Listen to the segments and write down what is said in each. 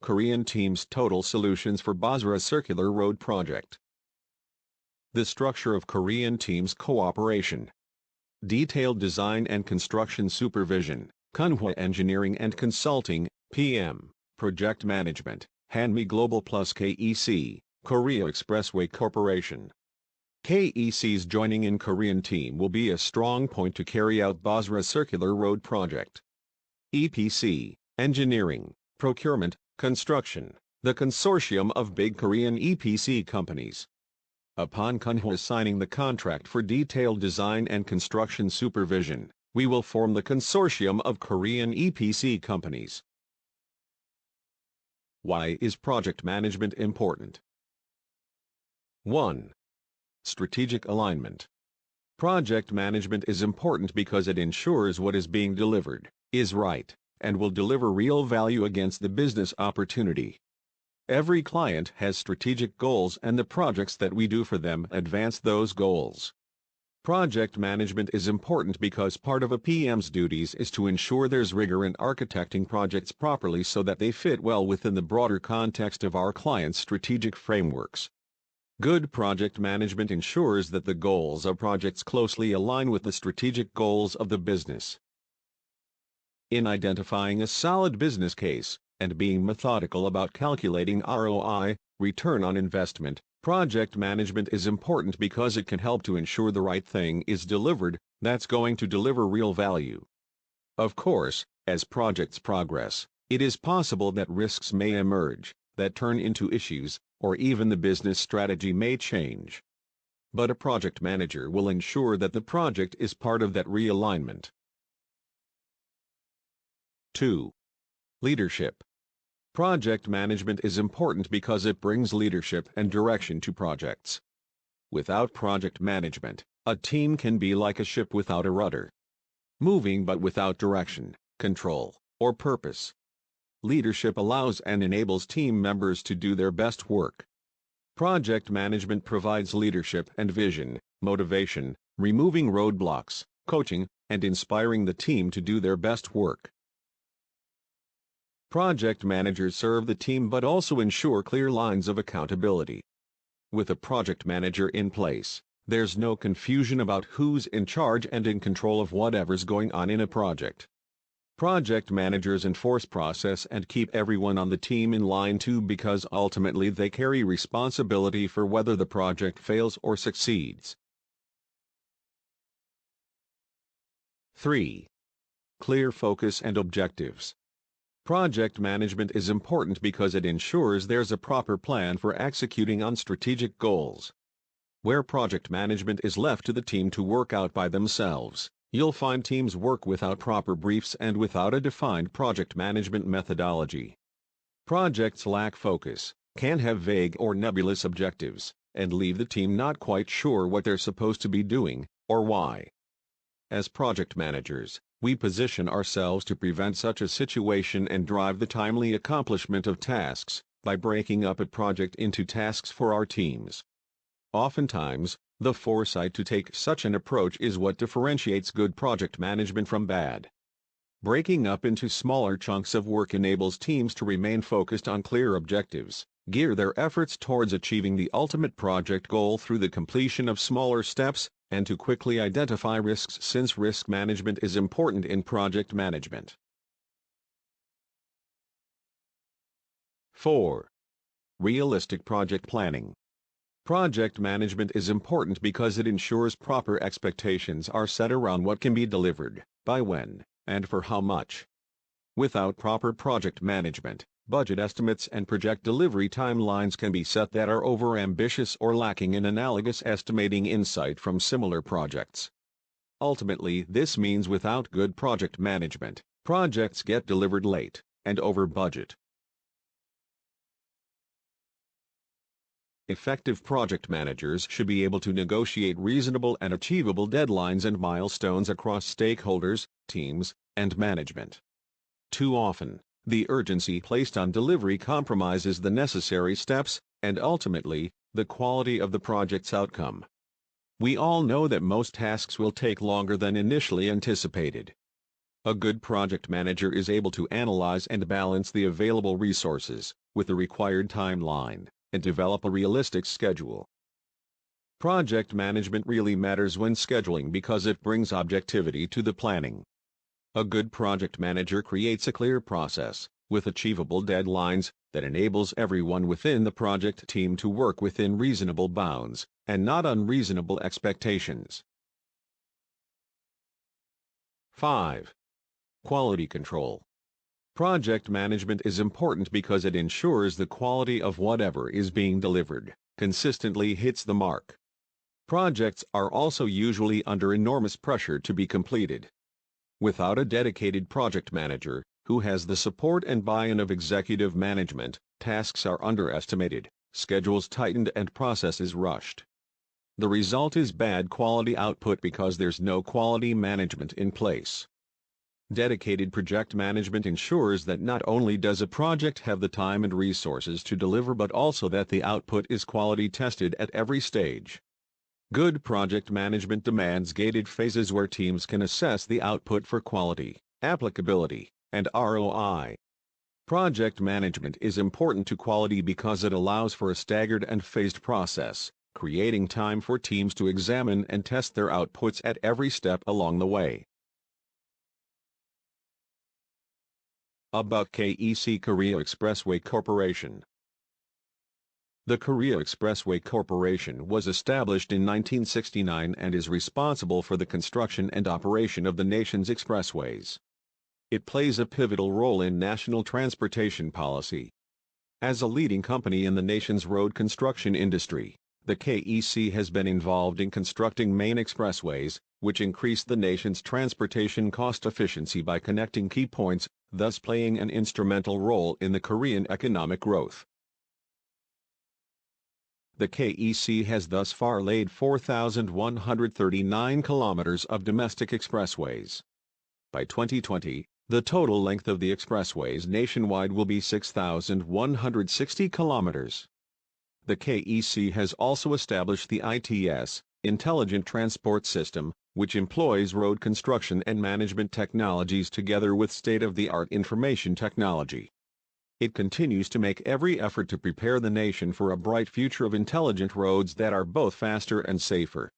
Korean team's total solutions for Basra Circular Road Project. The structure of Korean team's cooperation. Detailed design and construction supervision, Kunhwa Engineering and Consulting, PM, Project Management, Hanmi Global plus KEC, Korea Expressway Corporation. KEC's joining in Korean team will be a strong point to carry out Basra Circular Road Project. EPC, Engineering, Procurement, Construction, the consortium of big Korean EPC companies. Upon Kunhwa signing the contract for detailed design and construction supervision, we will form the consortium of Korean EPC companies. Why is project management important? 1. Strategic alignment. Project management is important because it ensures what is being delivered is right and will deliver real value against the business opportunity. Every client has strategic goals, and the projects that we do for them advance those goals. Project management is important because part of a PM's duties is to ensure there's rigor in architecting projects properly so that they fit well within the broader context of our clients' strategic frameworks. Good project management ensures that the goals of projects closely align with the strategic goals of the business. In identifying a solid business case and being methodical about calculating ROI, return on investment, project management is important because it can help to ensure the right thing is delivered that's going to deliver real value. Of course, as projects progress, it is possible that risks may emerge that turn into issues, or even the business strategy may change. But a project manager will ensure that the project is part of that realignment. 2. Leadership. Project management is important because it brings leadership and direction to projects. Without project management, a team can be like a ship without a rudder, moving but without direction, control, or purpose. Leadership allows and enables team members to do their best work. Project management provides leadership and vision, motivation, removing roadblocks, coaching, and inspiring the team to do their best work. Project managers serve the team but also ensure clear lines of accountability. With a project manager in place, there's no confusion about who's in charge and in control of whatever's going on in a project. Project managers enforce process and keep everyone on the team in line too, because ultimately they carry responsibility for whether the project fails or succeeds. 3. Clear focus and objectives. Project management is important because it ensures there's a proper plan for executing on strategic goals. Where project management is left to the team to work out by themselves, you'll find teams work without proper briefs and without a defined project management methodology. Projects lack focus, can have vague or nebulous objectives, and leave the team not quite sure what they're supposed to be doing, or why. As project managers, we position ourselves to prevent such a situation and drive the timely accomplishment of tasks by breaking up a project into tasks for our teams. Oftentimes, the foresight to take such an approach is what differentiates good project management from bad. Breaking up into smaller chunks of work enables teams to remain focused on clear objectives, gear their efforts towards achieving the ultimate project goal through the completion of smaller steps, and to quickly identify risks, since risk management is important in project management. 4. Realistic project planning. Project management is important because it ensures proper expectations are set around what can be delivered, by when, and for how much. Without proper project management, budget estimates and project delivery timelines can be set that are overambitious or lacking in analogous estimating insight from similar projects. Ultimately, this means without good project management, projects get delivered late and over budget. Effective project managers should be able to negotiate reasonable and achievable deadlines and milestones across stakeholders, teams, and management. Too often, the urgency placed on delivery compromises the necessary steps, and ultimately, the quality of the project's outcome. We all know that most tasks will take longer than initially anticipated. A good project manager is able to analyze and balance the available resources with the required timeline and develop a realistic schedule. Project management really matters when scheduling because it brings objectivity to the planning. A good project manager creates a clear process with achievable deadlines that enables everyone within the project team to work within reasonable bounds and not unreasonable expectations. 5. Quality control. Project management is important because it ensures the quality of whatever is being delivered consistently hits the mark. Projects are also usually under enormous pressure to be completed. Without a dedicated project manager, who has the support and buy-in of executive management, tasks are underestimated, schedules tightened and processes rushed. The result is bad quality output because there's no quality management in place. Dedicated project management ensures that not only does a project have the time and resources to deliver but also that the output is quality tested at every stage. Good project management demands gated phases where teams can assess the output for quality, applicability, and ROI. Project management is important to quality because it allows for a staggered and phased process, creating time for teams to examine and test their outputs at every step along the way. About KEC Korea Expressway Corporation. The Korea Expressway Corporation was established in 1969 and is responsible for the construction and operation of the nation's expressways. It plays a pivotal role in national transportation policy. As a leading company in the nation's road construction industry, the KEC has been involved in constructing main expressways, which increase the nation's transportation cost efficiency by connecting key points, thus playing an instrumental role in the Korean economic growth. The KEC has thus far laid 4,139 kilometers of domestic expressways. By 2020, the total length of the expressways nationwide will be 6,160 kilometers. The KEC has also established the ITS, Intelligent Transport System, which employs road construction and management technologies together with state-of-the-art information technology. It continues to make every effort to prepare the nation for a bright future of intelligent roads that are both faster and safer.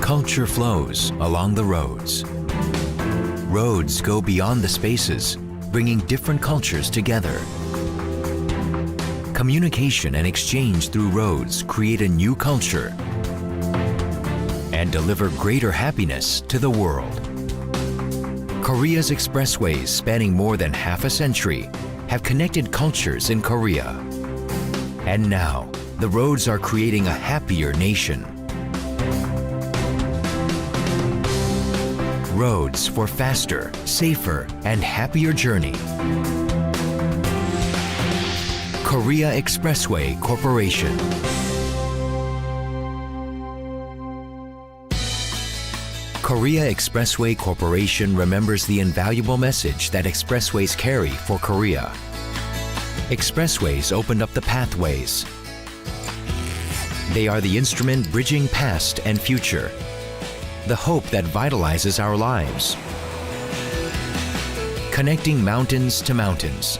Culture flows along the roads. Roads go beyond the spaces, bringing different cultures together. Communication and exchange through roads create a new culture and deliver greater happiness to the world. Korea's expressways, spanning more than half a century, have connected cultures in Korea. And now, the roads are creating a happier nation. Roads for faster, safer, and happier journey. Korea Expressway Corporation. Korea Expressway Corporation remembers the invaluable message that expressways carry for Korea. Expressways opened up the pathways. They are the instrument bridging past and future, the hope that vitalizes our lives. Connecting mountains to mountains,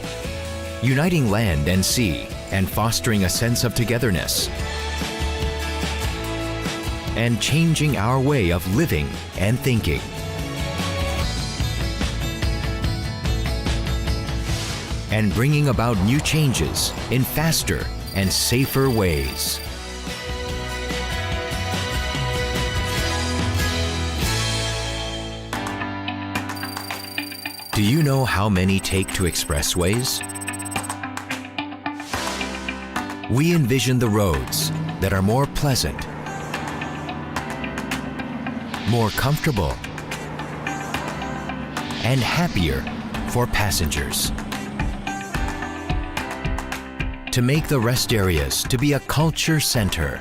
uniting land and sea, and fostering a sense of togetherness, and changing our way of living and thinking. And bringing about new changes in faster and safer ways. Do you know how many take to expressways? We envision the roads that are more pleasant, more comfortable, and happier for passengers. To make the rest areas to be a culture center.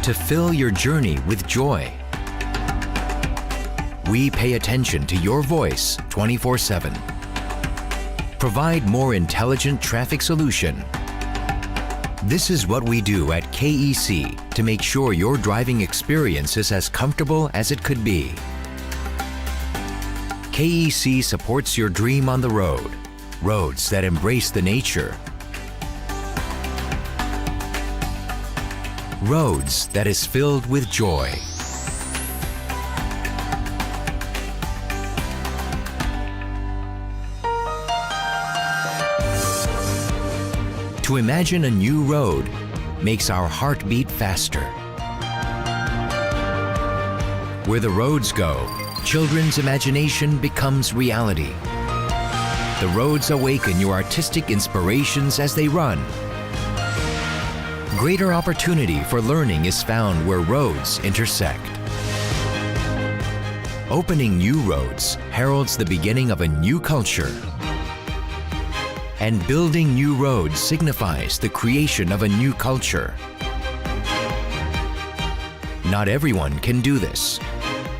to fill your journey with joy. We pay attention to your voice 24/7. Provide more intelligent traffic solution. This is what we do at KEC to make sure your driving experience is as comfortable as it could be. KEC supports your dream on the road, roads that embrace the nature, roads that is filled with joy. To imagine a new road makes our heart beat faster. Where the roads go, children's imagination becomes reality. The roads awaken your artistic inspirations as they run. Greater opportunity for learning is found where roads intersect. Opening new roads heralds the beginning of a new culture. And building new roads signifies the creation of a new culture. Not everyone can do this,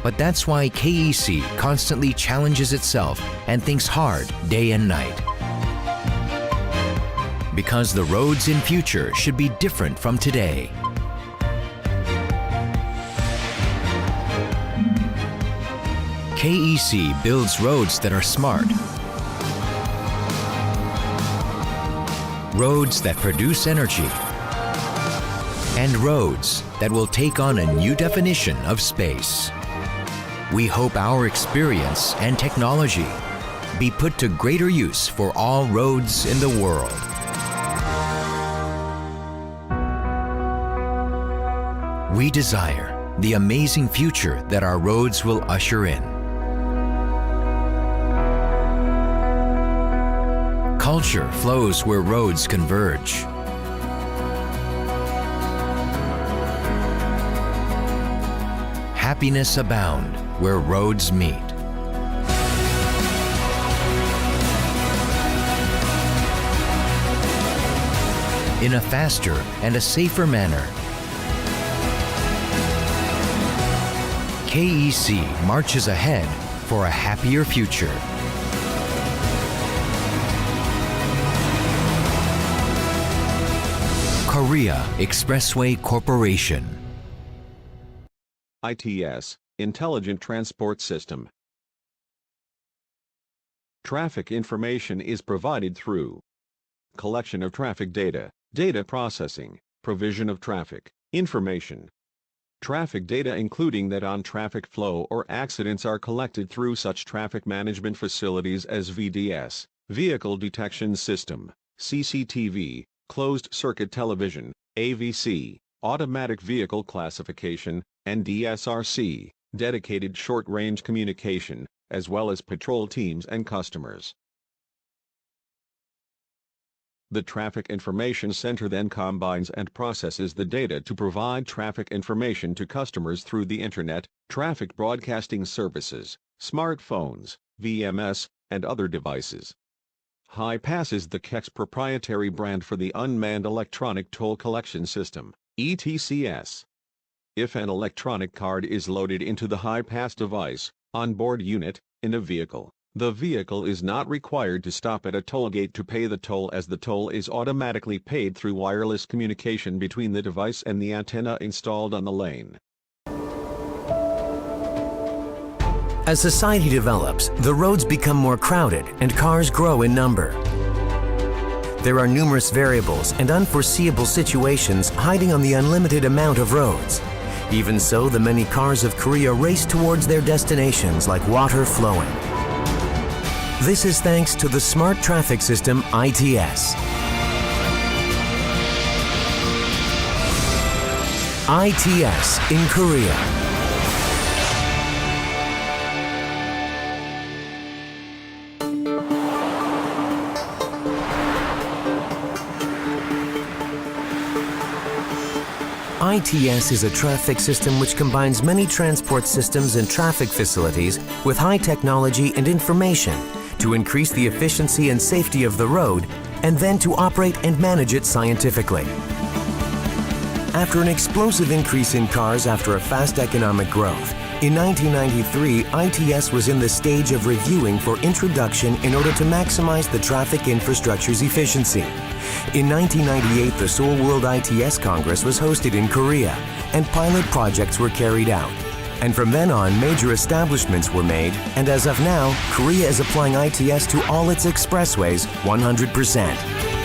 but that's why KEC constantly challenges itself and thinks hard day and night. Because the roads in future should be different from today. KEC builds roads that are smart, roads that produce energy, and roads that will take on a new definition of space. We hope our experience and technology be put to greater use for all roads in the world. We desire the amazing future that our roads will usher in. Culture flows where roads converge. Happiness abound where roads meet. In a faster and a safer manner, KEC marches ahead for a happier future. Korea Expressway Corporation. ITS, Intelligent Transport System. Traffic information is provided through collection of traffic data, data processing, provision of traffic information. Traffic data including that on traffic flow or accidents are collected through such traffic management facilities as VDS, Vehicle Detection System, CCTV, Closed Circuit Television, AVC, Automatic Vehicle Classification, and DSRC, dedicated short-range communication, as well as patrol teams and customers. The Traffic Information Center then combines and processes the data to provide traffic information to customers through the Internet, traffic broadcasting services, smartphones, VMS, and other devices. HiPass is the KEC's proprietary brand for the Unmanned Electronic Toll Collection System, ETCS. If an electronic card is loaded into the HiPass device, onboard unit, in a vehicle, the vehicle is not required to stop at a toll gate to pay the toll, as the toll is automatically paid through wireless communication between the device and the antenna installed on the lane. As society develops, the roads become more crowded and cars grow in number. There are numerous variables and unforeseeable situations hiding on the unlimited amount of roads. Even so, the many cars of Korea race towards their destinations like water flowing. This is thanks to the Smart Traffic System ITS. ITS in Korea. ITS is a traffic system which combines many transport systems and traffic facilities with high technology and information to increase the efficiency and safety of the road, and then to operate and manage it scientifically. After an explosive increase in cars after a fast economic growth, in 1993, ITS was in the stage of reviewing for introduction in order to maximize the traffic infrastructure's efficiency. In 1998, the Seoul World ITS Congress was hosted in Korea, and pilot projects were carried out. And from then on, major establishments were made, and as of now, Korea is applying ITS to all its expressways 100%.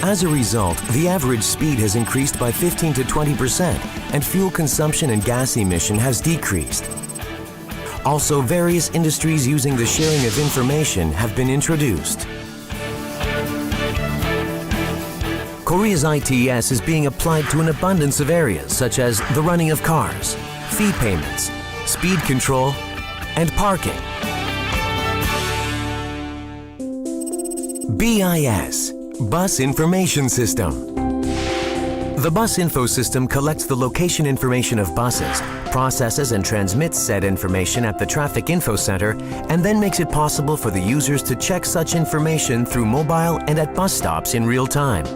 As a result, the average speed has increased by 15 to 20%, and fuel consumption and gas emission has decreased. Also, various industries using the sharing of information have been introduced. Korea's ITS is being applied to an abundance of areas such as the running of cars, fee payments, speed control, and parking. BIS, Bus Information System. The bus info system collects the location information of buses, processes and transmits said information at the Traffic Info Center, and then makes it possible for the users to check such information through mobile and at bus stops in real time.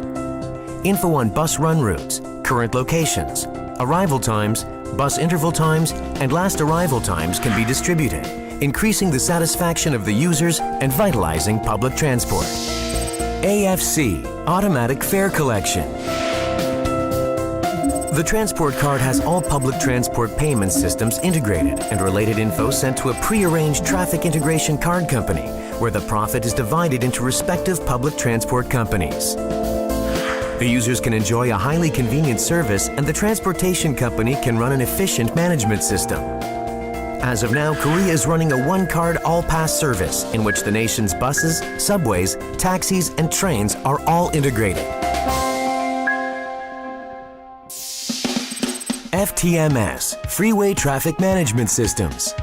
Info on bus run routes, current locations, arrival times, bus interval times, and last arrival times can be distributed, increasing the satisfaction of the users and vitalizing public transport. AFC, Automatic Fare Collection. The transport card has all public transport payment systems integrated and related info sent to a pre-arranged traffic integration card company, where the profit is divided into respective public transport companies. The users can enjoy a highly convenient service, and the transportation company can run an efficient management system. As of now, Korea is running a one-card all-pass service in which the nation's buses, subways, taxis, and trains are all integrated. FTMS, Freeway Traffic Management Systems.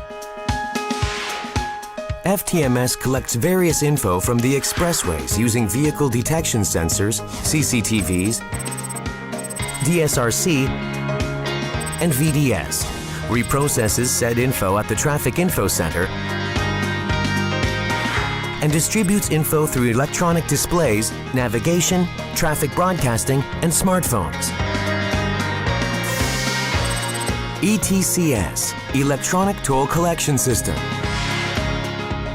FTMS collects various info from the expressways using vehicle detection sensors, CCTVs, DSRC, and VDS, reprocesses said info at the Traffic Info Center, and distributes info through electronic displays, navigation, traffic broadcasting, and smartphones. ETCS, Electronic Toll Collection System.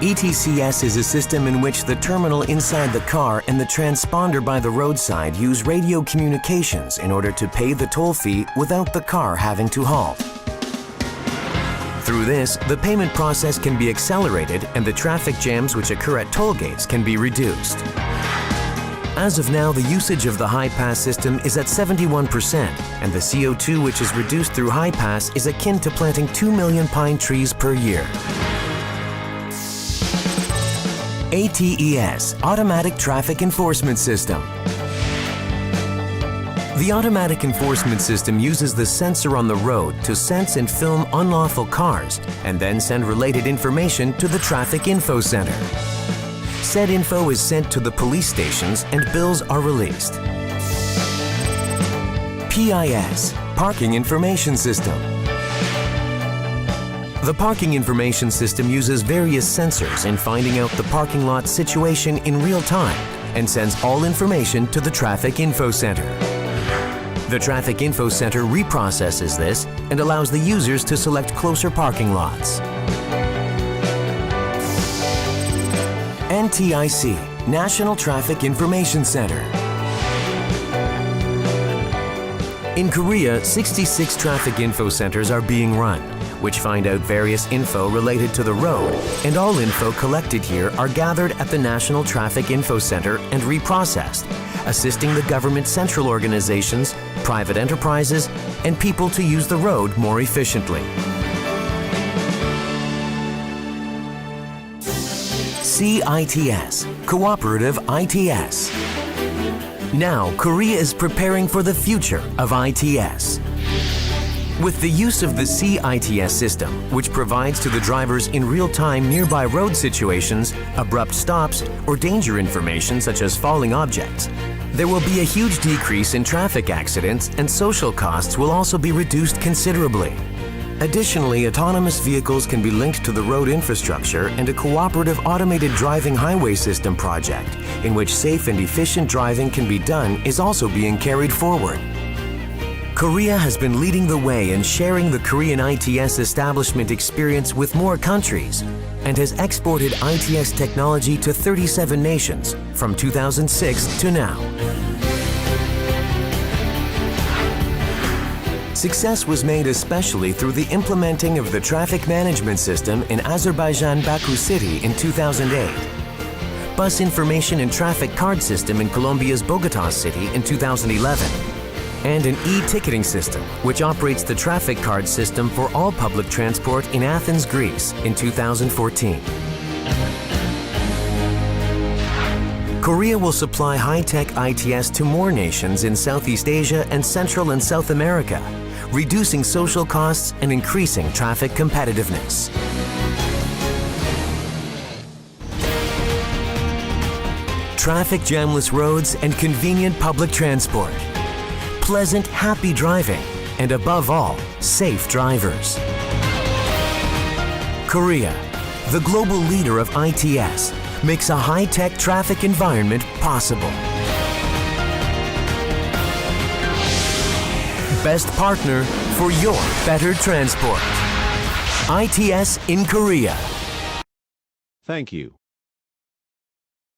ETCS is a system in which the terminal inside the car and the transponder by the roadside use radio communications in order to pay the toll fee without the car having to halt. Through this, the payment process can be accelerated and the traffic jams which occur at toll gates can be reduced. As of now, the usage of the high-pass system is at 71%, and the CO2 which is reduced through high-pass is akin to planting 2 million pine trees per year. ATES, Automatic Traffic Enforcement System. The automatic enforcement system uses the sensor on the road to sense and film unlawful cars and then send related information to the Traffic Info Center. Said info is sent to the police stations and bills are released. PIS, Parking Information System. The parking information system uses various sensors in finding out the parking lot situation in real time and sends all information to the Traffic Info Center. The Traffic Info Center reprocesses this and allows the users to select closer parking lots. NTIC, National Traffic Information Center. In Korea, 66 traffic info centers are being run, which find out various info related to the road, and all info collected here are gathered at the National Traffic Info Center and reprocessed, assisting the government central organizations, private enterprises, and people to use the road more efficiently. CITS, Cooperative ITS. Now, Korea is preparing for the future of ITS. With the use of the CITS system, which provides to the drivers in real time nearby road situations, abrupt stops, or danger information such as falling objects, there will be a huge decrease in traffic accidents and social costs will also be reduced considerably. Additionally, autonomous vehicles can be linked to the road infrastructure, and a cooperative automated driving highway system project, in which safe and efficient driving can be done, is also being carried forward. Korea has been leading the way in sharing the Korean ITS establishment experience with more countries and has exported ITS technology to 37 nations from 2006 to now. Success was made especially through the implementing of the traffic management system in Azerbaijan Baku City in 2008, bus information and traffic card system in Colombia's Bogota City in 2011, and an e-ticketing system which operates the traffic card system for all public transport in Athens, Greece in 2014. Korea will supply high-tech ITS to more nations in Southeast Asia and Central and South America, reducing social costs and increasing traffic competitiveness. Traffic jamless roads and convenient public transport. Pleasant, happy driving, and above all, safe drivers. Korea, the global leader of ITS, makes a high-tech traffic environment possible. Best partner for your better transport. ITS in Korea. Thank you.